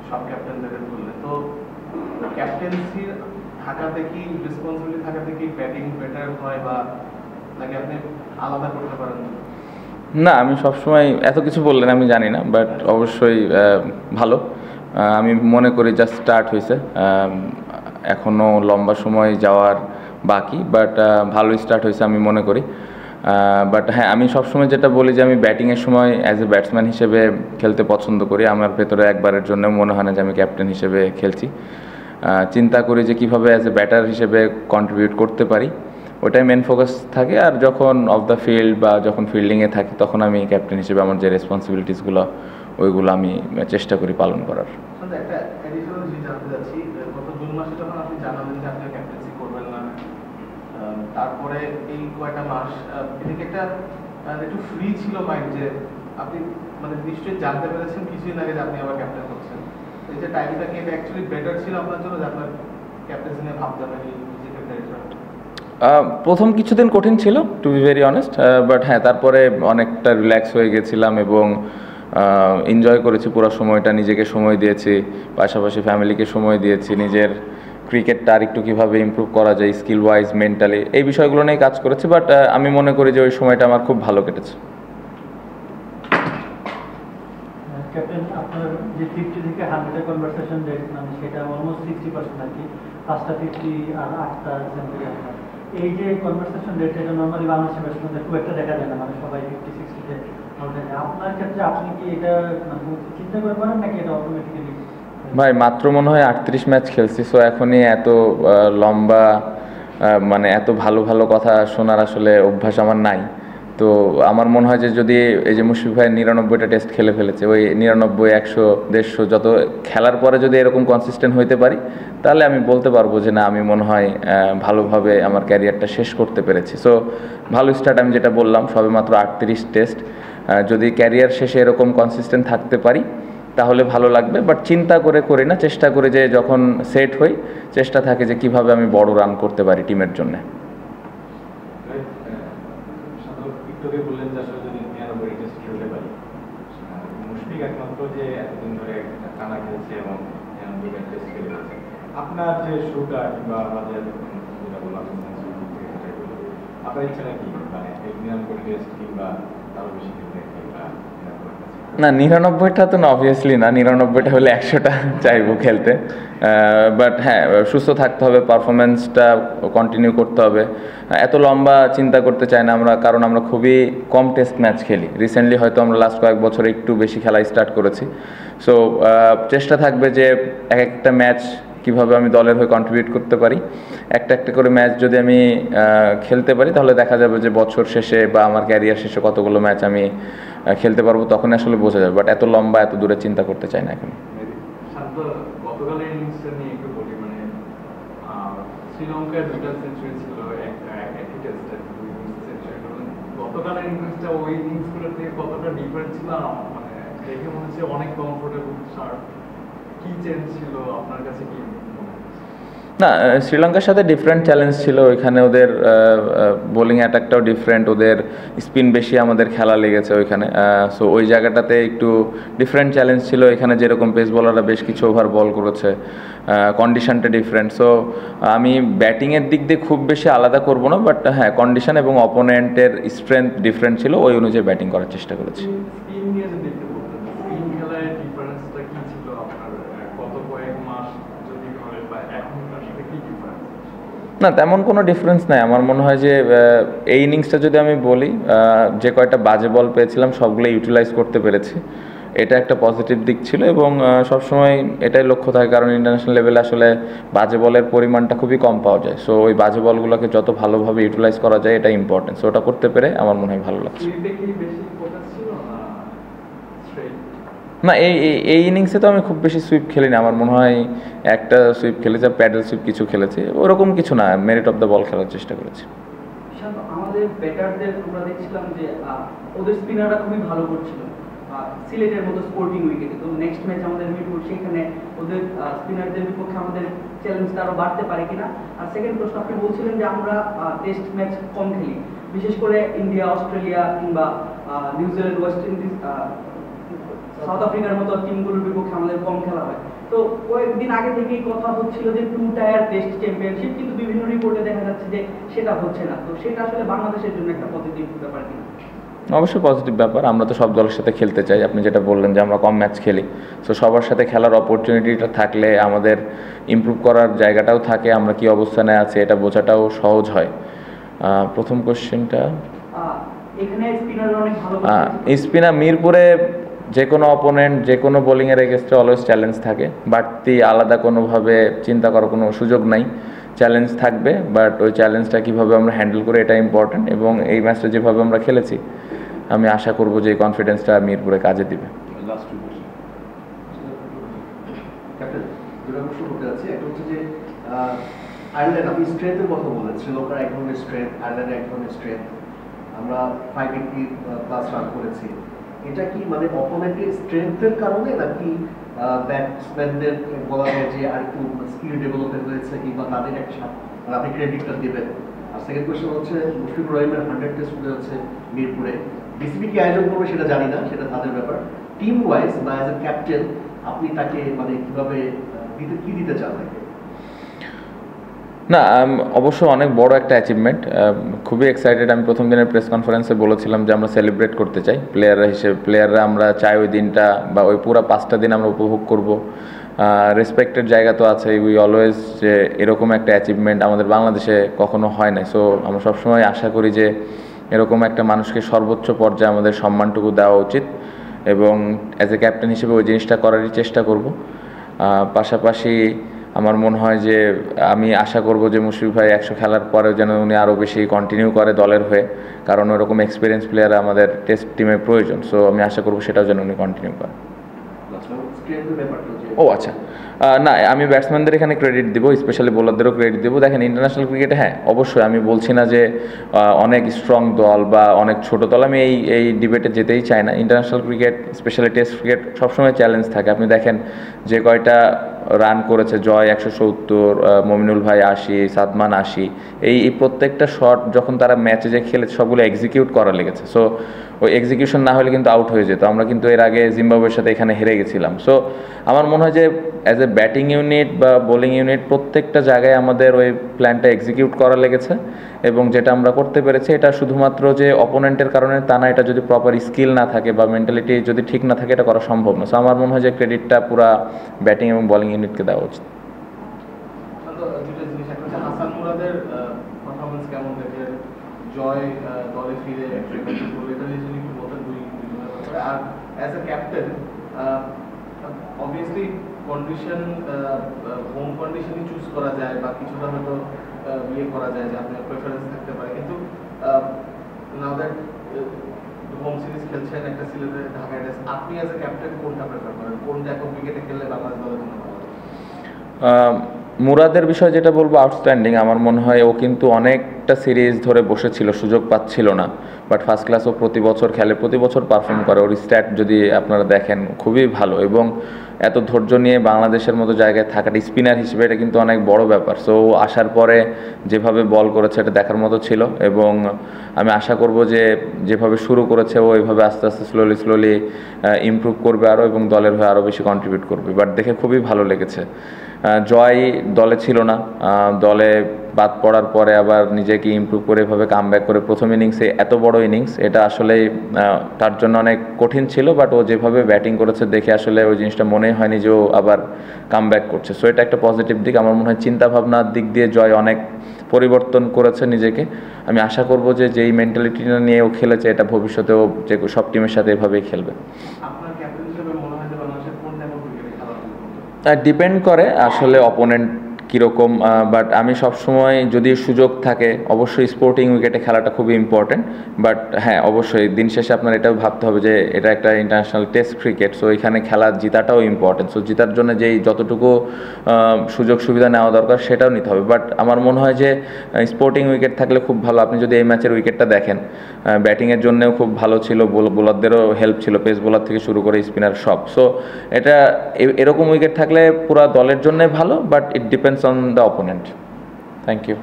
সব ক্যাপ্টেনদের বললে তো ক্যাপ্টেন্সির থাকাতে কি রেসপন্সিবিলিটি থাকাতে কি ব্যাটিং বেটার হয় বা নাকি আপনি আলাদা করতে পারেন? না, আমি সবসময় এত কিছু বললেন আমি জানি না, বাট অবশ্যই ভালো। আমি মনে করি জাস্ট স্টার্ট হয়েছে, এখনও লম্বা সময় যাওয়ার বাকি, বাট ভালোই স্টার্ট হয়েছে আমি মনে করি। বাট হ্যাঁ, আমি সবসময় যেটা বলি যে আমি ব্যাটিংয়ের সময় অ্যাজ এ ব্যাটসম্যান হিসেবে খেলতে পছন্দ করি। আমার ভেতরে একবারের জন্য মনে হয় না যে আমি ক্যাপ্টেন হিসেবে খেলছি। চিন্তা করি যে কীভাবে অ্যাজ এ ব্যাটার হিসেবে কন্ট্রিবিউট করতে পারি, ওটাই মেন ফোকাস থাকে। আর যখন অফ দ্য ফিল্ড বা যখন ফিল্ডিংয়ে থাকি তখন আমি ক্যাপ্টেন হিসেবে আমার যে রেসপন্সিবিলিটিসগুলো ওইগুলো আমি চেষ্টা করি পালন করার। একটা অ্যাডিশনাল জিনিস জানতে চাচ্ছি, গত জুন মাসে যখন আপনি জানালেন যে আপনি ক্যাপ্টেন্সি করবেন না, তারপরে এই কয়টা মাস এদিকে একটা একটু ফ্রি ছিল মাইন্ড, যে আপনি মানে নিশ্চয়ই জানতে পেরেছেন কিছুদিন আগে যে আপনি আবার ক্যাপ্টেন হচ্ছেন। এই যে টাইমটা কি এটা অ্যাকচুয়ালি বেটার ছিল আপনার জন্য, যে আপনার ক্যাপ্টেন্সি নিয়ে ভাবতে হবে নিজেকে প্লেয়ার? প্রথম কিছুদিন কঠিন ছিল, to be very honest, but হ্যাঁ তারপরে অনেকটা রিল্যাক্স হয়ে গেছিলাম এবং এনজয় করেছি পুরো সময়টা, নিজেকে সময় দিয়েছি, পাশাপাশি ফ্যামিলিকে সময় দিয়েছি, নিজের ক্রিকেটটা আর একটু কীভাবে ইমপ্রুভ করা যায় স্কিল ওয়াইজ, মেন্টালি, এই বিষয়গুলো নিয়ে কাজ করেছি। বাট আমি মনে করি যে ওই সময়টা আমার খুব ভালো কেটেছে। ক্যাপ্টেন, আপনার যে 50 থেকে 100 কনভারসেশন রেট, মানে সেটা অলমোস্ট 60% আর কি, 5টা 50 আর 8টা সেঞ্চুরি আপনার। এই যে কনভারসেশন রেট, এটা নর্মালি বাংলাদেশের ব্যাটসম্যানদের খুব একটা দেখা যায় না, মানে সবাই 50-60-তে আউট হয়ে যায়। আপনার ক্ষেত্রে আপনি কি এটা চিন্তা করে পারেন নাকি এটা অটোমেটিক্যালি? ভাই মাত্র মনে হয় 38 ম্যাচ খেলছি, সো এখনই এত লম্বা মানে এত ভালো ভালো কথা শোনার আসলে অভ্যাস আমার নাই। তো আমার মনে হয় যে যদি এই যে মুশফিক ভাই 99টা টেস্ট খেলে ফেলেছে, ওই 99, 100, 150 যত খেলার পরে যদি এরকম কনসিস্টেন্ট হইতে পারি, তাহলে আমি বলতে পারবো যে না, আমি মনে হয় ভালোভাবে আমার ক্যারিয়ারটা শেষ করতে পেরেছি। সো ভালো স্টার্ট, আমি যেটা বললাম সবে মাত্র 38 টেস্ট, যদি ক্যারিয়ার শেষে এরকম কনসিস্টেন্ট থাকতে পারি তাহলে ভালো লাগবে। বাট চিন্তা করে করি না, চেষ্টা করি যে যখন সেট হই চেষ্টা থাকে যে কিভাবে আমি বড় রান করতে পারি টিমের জন্য। বললেন যে আসলে যদি 99 টেস্ট খেলতে পারি, মুশফিক একমাত্র যে এতদিন ধরে টানা খেলছে এবং 99 টেস্ট খেলেছে, আপনার যে শুটা কিংবা আমাদের যেটা বললাম আপনার ইচ্ছা নাকি মানে 99 টেস্ট কিংবা তারও বেশি খেলতে? না, 99টা তো না, অবভিয়াসলি না, 99টা হলে 100টা চাইবো খেলতে। বাট হ্যাঁ, সুস্থ থাকতে হবে, পারফরমেন্সটা কন্টিনিউ করতে হবে। এত লম্বা চিন্তা করতে চাই না আমরা, কারণ আমরা খুবই কম টেস্ট ম্যাচ খেলি। রিসেন্টলি হয়তো আমরা লাস্ট কয়েক বছরে একটু বেশি খেলা স্টার্ট করেছি। সো চেষ্টা থাকবে যে এক একটা ম্যাচ কীভাবে আমি দলের হয়ে কন্ট্রিবিউট করতে পারি। একটা একটা করে ম্যাচ যদি আমি খেলতে পারি তাহলে দেখা যাবে যে বছর শেষে বা আমার ক্যারিয়ার শেষে কতগুলো ম্যাচ আমি খেলতে পারবো, তখন আসলে বোঝা যাবে। বাট এত লম্বা এত দূরে চিন্তা করতে চাই না এখন। গতকালের ইনিংসটা নিয়ে একটু বলি, মানে শ্রীলঙ্কার 2টা সেঞ্চুরি ছিল একই টেস্টে, 2 সেঞ্চুরি। গতকালের ইনিংসটা ওই ইনিংসগুলোর থেকে কতটা ডিফারেন্ট ছিল, আর মানে দেখে মনে হচ্ছে অনেক কমফোর্টেবল, শার্প। কি চেঞ্জ ছিল আপনার কাছে, কি? না, শ্রীলঙ্কার সাথে ডিফারেন্ট চ্যালেঞ্জ ছিল। ওইখানে ওদের বোলিং অ্যাটাকটাও ডিফারেন্ট, ওদের স্পিন বেশি, আমাদের খেলা লেগেছে ওইখানে। সো ওই জায়গাটাতে একটু ডিফারেন্ট চ্যালেঞ্জ ছিল। এখানে যেরকম পেস বলাররা বেশ কিছু ওভার বল করেছে, কন্ডিশনটা ডিফারেন্ট। সো আমি ব্যাটিংয়ের দিক দিয়ে খুব বেশি আলাদা করব না, বাট হ্যাঁ কন্ডিশন এবং অপোনেন্টের স্ট্রেংথ ডিফারেন্ট ছিল, ওই অনুযায়ী ব্যাটিং করার চেষ্টা করেছি। না, তেমন কোনো ডিফারেন্স নাই। আমার মনে হয় যে এই ইনিংসটা যদি আমি বলি, যে কয়টা বাজে বল পেয়েছিলাম সবগুলো ইউটিলাইজ করতে পেরেছি, এটা একটা পজিটিভ দিক ছিল। এবং সবসময় এটাই লক্ষ্য থাকে, কারণ ইন্টারন্যাশনাল লেভেলে আসলে বাজে বলের পরিমাণটা খুবই কম পাওয়া যায়। সো ওই বাজে বলগুলোকে যত ভালোভাবে ইউটিলাইজ করা যায় এটা ইম্পর্টেন্ট। সো ওটা করতে পেরে আমার মনে হয় ভালো লাগছে। না, এই ইনিংসে তো আমি খুব বেশি সুইপ খেলিনি। আমার মনে হয় একটা সুইপ খেলেছি, প্যাডেল সুইপ কিছু খেলেছি, ওরকম কিছু না, মেরিট অফ দ্য বল খেলার চেষ্টা করেছি। আমাদের ব্যাটারদের আমরা দেখছিলাম যে ওদের স্পিনাররা খুবই ভালো করছিল সিলেটের মতো স্পোর্টিং উইকেটে। তো নেক্সট ম্যাচ আমাদের মিরপুর, সেখানে ওদের স্পিনারদের বিপক্ষে আমাদের চ্যালেঞ্জটা আরও বাড়তে পারে কিনা। আর সেকেন্ড প্রশ্ন, আপনি বলছিলেন যে আমরা টেস্ট ম্যাচ কম খেলি, বিশেষ করে ইন্ডিয়া, অস্ট্রেলিয়া কিংবা নিউজিল্যান্ড, ওয়েস্ট ইন্ডিজ, সাউথ আফ্রিকার মতো টিমগুলোর বিপক্ষে আমাদের কম খেলা হয়। তো কয়েকদিন আগে থেকেই কথা হচ্ছিল যে 2 টায়ার টেস্ট চ্যাম্পিয়নশিপ, কিন্তু বিভিন্ন রিপোর্টে দেখা যাচ্ছে যে সেটা হচ্ছে না। তো সেটা আসলে বাংলাদেশের জন্য একটা পজিটিভ ব্যাপার কিনা? অবশ্যই পজিটিভ ব্যাপার, আমরা তো সব দলের সাথে খেলতে চাই। আপনি যেটা বললেন যে আমরা কম ম্যাচ খেলি, সো সবার সাথে খেলার অপরচুনিটিটা থাকলে আমাদের ইমপ্রুভ করার জায়গাটাও থাকে, আমরা কি অবস্থানে আছি এটা বোঝাটাও সহজ হয়। প্রথম কোশ্চেনটা, এখানে স্পিনার অনেক ভালো স্পিনার মিরপুরে যে কোনো অপোনেন্ট যে কোনো বোলিংয়ের এগেনস্টে অলওয়েজ চ্যালেঞ্জ থাকে, বাড়তি আলাদা কোনোভাবে চিন্তা করার কোনো সুযোগ নাই, চ্যালেঞ্জ থাকবে। বাট ওই চ্যালেঞ্জটা কীভাবে আমরা হ্যান্ডেল করি এটা ইম্পর্ট্যান্ট, এবং এই ম্যাচটা যেভাবে আমরা খেলেছি আমি আশা করব যে এই কনফিডেন্সটা মিরপুরে কাজে দিবে। ক্যাপ্টেন, দুটো প্রশ্ন করতে যাচ্ছি। একটা হচ্ছে যে আয়ারল্যান্ড, আপনি স্ট্রেংথের কথা বলেন, শ্রীলঙ্কার এক ধরনের স্ট্রেংথ, আয়ারল্যান্ডের এক ধরনের স্ট্রেংথ, আমরা 580+ রান করেছি। এটা কি মানে অপোনেন্টের স্ট্রেংথের কারণে, নাকি ব্যাটসম্যানদের বলা যায় যে আর একটু স্কিল ডেভেলপমেন্ট হয়েছে, কিংবা তাদের একটা মানে আপনি ক্রেডিটটা দেবেন? আর সেকেন্ড কোয়েশ্চেন হচ্ছে, মুশফিকুর রহিমের 100 টেস্ট হতে যাচ্ছে মিরপুরে, বিসিবি কি আয়োজন করবে সেটা জানি না, সেটা তাদের ব্যাপার। টিম ওয়াইজ বা অ্যাজ এ ক্যাপ্টেন আপনি তাকে মানে কিভাবে কি দিতে চান তাকে? না, অবশ্য অনেক বড় একটা অ্যাচিভমেন্ট, খুবই এক্সাইটেড। আমি প্রথম দিনের প্রেস কনফারেন্সে বলেছিলাম যে আমরা সেলিব্রেট করতে চাই প্লেয়াররা আমরা চাই ওই দিনটা বা ওই পুরো 5টা দিন আমরা উপভোগ করব। রেসপেক্টেড জায়গা তো আছে, উই অলওয়েজ যে এরকম একটা অ্যাচিভমেন্ট আমাদের বাংলাদেশে কখনো হয় না। সো আমরা সবসময় আশা করি যে এরকম একটা মানুষকে সর্বোচ্চ পর্যায়ে আমাদের সম্মানটুকু দেওয়া উচিত, এবং অ্যাজ এ ক্যাপ্টেন হিসেবে ওই জিনিসটা করারই চেষ্টা করব। পাশাপাশি আমার মনে হয় যে আমি আশা করব যে মুশফিক ভাই 100 খেলার পরেও যেন উনি আরও বেশি কন্টিনিউ করে দলের হয়ে, কারণ ওরকম এক্সপিরিয়েন্স প্লেয়ার আমাদের টেস্ট টিমে প্রয়োজন। সো আমি আশা করব সেটাও যেন উনি কন্টিনিউ করেন। ও আচ্ছা, না আমি ব্যাটসম্যানদের এখানে ক্রেডিট দিব, স্পেশালি বোলারদেরও ক্রেডিট দেবো। দেখেন ইন্টারন্যাশনাল ক্রিকেটে হ্যাঁ অবশ্যই আমি বলছি না যে অনেক স্ট্রং দল বা অনেক ছোট দল, আমি এই ডিবেটে যেতেই চাই না। International cricket specially test cricket সবসময় চ্যালেঞ্জ থাকে। আপনি দেখেন যে কয়টা রান করেছে, জয় 170, মমিনুল ভাই 80, সাদমান 80, এই প্রত্যেকটা শট যখন তারা ম্যাচে যে খেলেছে সবগুলো এক্সিকিউট করা লেগেছে। সো ওই এক্সিকিউশন না হলে কিন্তু আউট হয়ে যেত। আমরা কিন্তু এর আগে জিম্বাবুয়ের সাথে এখানে হেরে গেছিলাম। সো আমার মনে হয় যে অ্যাজ এ ব্যাটিং ইউনিট বা বোলিং ইউনিট প্রত্যেকটা জায়গায় আমাদের ওই প্ল্যানটা এক্সিকিউট করা লেগেছে, এবং যেটা আমরা করতে পেরেছি এটা শুধুমাত্র যে অপোনেন্টের কারণে তা না, এটা যদি প্রপার স্কিল না থাকে বা মেন্টালিটি যদি ঠিক না থাকে এটা করা সম্ভব না। সো আমার মনে হয় যে ক্রেডিটটা পুরা ব্যাটিং এবং বোলিং ইউনিটকে দেওয়া উচিত। দুটো জিনিস, একটা হচ্ছে হাসান মুরাদের পারফরমেন্স কেমন দেখে জয় দলে ফিরে এটা নিয়ে কি বলতেন দুই ব্যাপারে? আর as a captain obviously condition, home কন্ডিশনই চুজ করা যায় বা কিছুটা হয়তো ইয়ে করা যায় যে আপনার প্রেফারেন্স থাকতে পারে, কিন্তু নাও দ্যাট হোম সিরিজ খেলছেন একটা সিলেটে ঢাকা রাইডার্স, আপনি অ্যাজ এ ক্যাপ্টেন কোনটা প্রেফার করেন? কোনটা এখন উইকেটে খেললে বাংলাদেশ দলের জন্য ভালো? মুরাদের বিষয় যেটা বলবো আউটস্ট্যান্ডিং। আমার মনে হয় ও কিন্তু অনেকটা সিরিজ ধরে বসেছিল, সুযোগ পাচ্ছিল না, বাট ফার্স্ট ক্লাস ও প্রতি বছর খেলে, প্রতি বছর পারফর্ম করে। ওর স্ট্যাট যদি আপনারা দেখেন খুবই ভালো, এবং এত ধৈর্য নিয়ে বাংলাদেশের মতো জায়গায় থাকাটা স্পিনার হিসেবে এটা কিন্তু অনেক বড় ব্যাপার। সো আসার পরে যেভাবে বল করেছে এটা দেখার মতো ছিল, এবং আমি আশা করব যে যেভাবে শুরু করেছে ও এইভাবে আস্তে আস্তে স্লোলি ইমপ্রুভ করবে আরও, এবং দলের হয়ে আরও বেশি কন্ট্রিবিউট করবে। বাট দেখে খুবই ভালো লেগেছে। জয় দলে ছিল না, দলে বাদ পড়ার পরে আবার নিজেকে ইমপ্রুভ করে এভাবে কামব্যাক করে প্রথম ইনিংসে এত বড় ইনিংস, এটা আসলেই তার জন্য অনেক কঠিন ছিল। বাট ও যেভাবে ব্যাটিং করেছে দেখে আসলে ওই জিনিসটা মনেই হয়নি যে ও আবার কামব্যাক করছে। সো এটা একটা পজিটিভ দিক। আমার মনে হয় চিন্তাভাবনার দিক দিয়ে জয় অনেক পরিবর্তন করেছে নিজেকে। আমি আশা করব যে যেই মেন্টালিটিটা নিয়ে ও খেলেছে এটা ভবিষ্যতেও যে সব টিমের সাথে এভাবেই খেলবে। আপনার ক্যাপ্টেন হিসেবে মনে হয় যে বাংলাদেশের কোন টাইপের ক্রিকেটে খেলা ডিপেন্ড করে আসলে অপোনেন্ট কীরকম, বাট আমি সবসময় যদি সুযোগ থাকে অবশ্যই স্পোর্টিং উইকেটে খেলাটা খুবই ইম্পর্টেন্ট। বাট হ্যাঁ অবশ্যই দিন শেষে আপনার এটাও ভাবতে হবে যে এটা একটা ইন্টারন্যাশনাল টেস্ট ক্রিকেট, সো এখানে খেলা জিতাটাও ইম্পর্টেন্ট। সো জিতার জন্য যেই যতটুকু সুযোগ সুবিধা নেওয়া দরকার সেটাও নিতে হবে। বাট আমার মনে হয় যে স্পোর্টিং উইকেট থাকলে খুব ভালো। আপনি যদি এই ম্যাচের উইকেটটা দেখেন, ব্যাটিংয়ের জন্যও খুব ভালো ছিল, বোলারদেরও হেল্প ছিল, পেস বোলার থেকে শুরু করে স্পিনার সব। সো এটা এরকম উইকেট থাকলে পুরো দলের জন্য ভালো, but it depends on the opponent. Thank you.